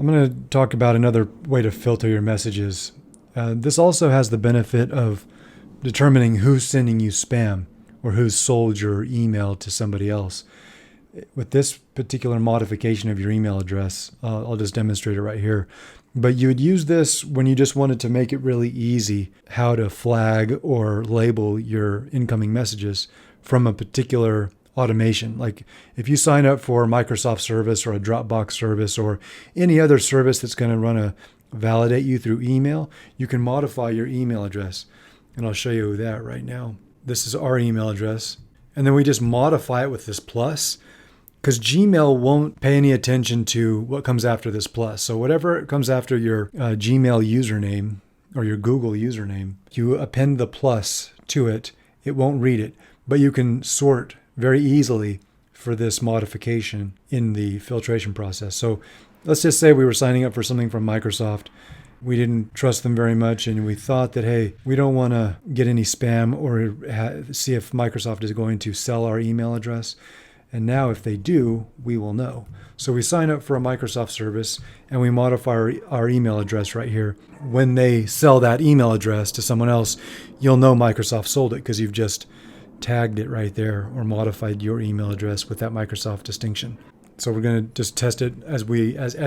I'm going to talk about another way to filter your messages. This also has the benefit of determining who's sending you spam or who's sold your email to somebody else. With this particular modification of your email address, I'll just demonstrate it right here. But you would use this when you just wanted to make it really easy how to flag or label your incoming messages from a particular automation. Like if you sign up for a Microsoft service or a Dropbox service or any other service that's going to validate you through email, you can modify your email address. And I'll show you that right now. This is our email address. And then we just modify it with this plus, because Gmail won't pay any attention to what comes after this plus. So whatever comes after your Gmail username or your Google username, you append the plus to it. It won't read it, but you can sort very easily for this modification in the filtration process. So let's just say we were signing up for something from Microsoft. We didn't trust them very much, and we thought that, hey, we don't want to get any spam or see if Microsoft is going to sell our email address. And now if they do, we will know. So we sign up for a Microsoft service and we modify our email address right here. When they sell that email address to someone else, you'll know Microsoft sold it because you've just tagged it right there or modified your email address with that Microsoft distinction. So we're going to just test it as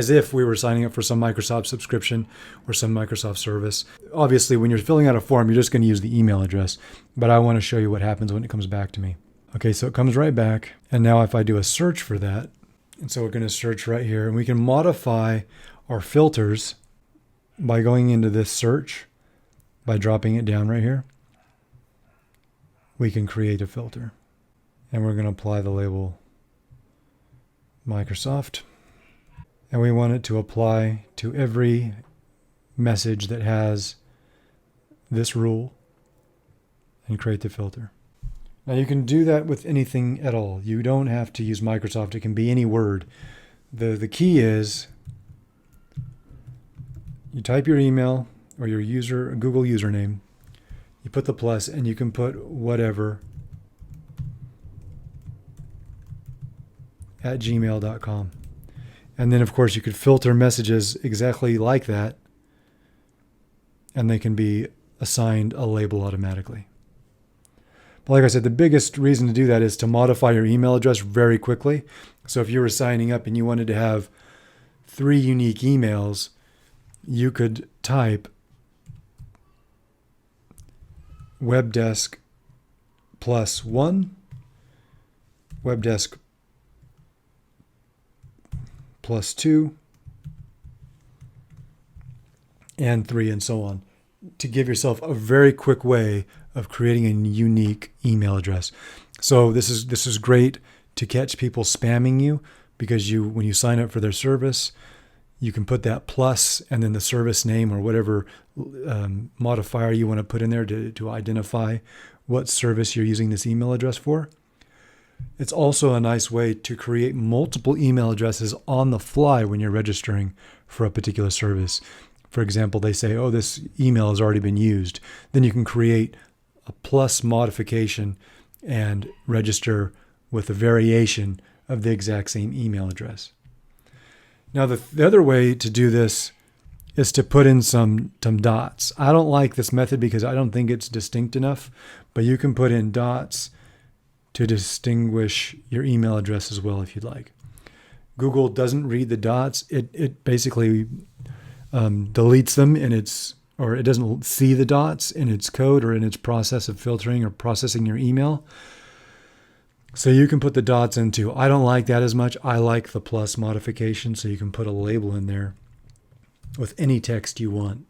if we were signing up for some Microsoft subscription or some Microsoft service. Obviously, when you're filling out a form, you're just going to use the email address. But I want to show you what happens when it comes back to me. Okay, so it comes right back. And now if I do a search for that, and so we're going to search right here, and we can modify our filters by going into this search, by dropping it down right here. We can create a filter. And we're going to apply the label Microsoft. And we want it to apply to every message that has this rule and create the filter. Now you can do that with anything at all. You don't have to use Microsoft. It can be any word. The key is you type your email or your Google username. You put the plus and you can put whatever at gmail.com. And then of course you could filter messages exactly like that, and they can be assigned a label automatically. But like I said, the biggest reason to do that is to modify your email address very quickly. So if you were signing up and you wanted to have 3 unique emails, you could type webdesk +1, webdesk +2, and 3, and so on, to give yourself a very quick way of creating a unique email address. So this is great to catch people spamming you, because when you sign up for their service, you can put that plus and then the service name or whatever modifier you want to put in there to identify what service you're using this email address for. It's also a nice way to create multiple email addresses on the fly when you're registering for a particular service. For example, they say, oh, this email has already been used. Then you can create a plus modification and register with a variation of the exact same email address. Now, the other way to do this is to put in some dots. I don't like this method because I don't think it's distinct enough, but you can put in dots to distinguish your email address as well if you'd like. Google doesn't read the dots. It basically deletes them or it doesn't see the dots in its code or in its process of filtering or processing your email. So you can put the dots into. I don't like that as much. I like the plus modification, so you can put a label in there with any text you want.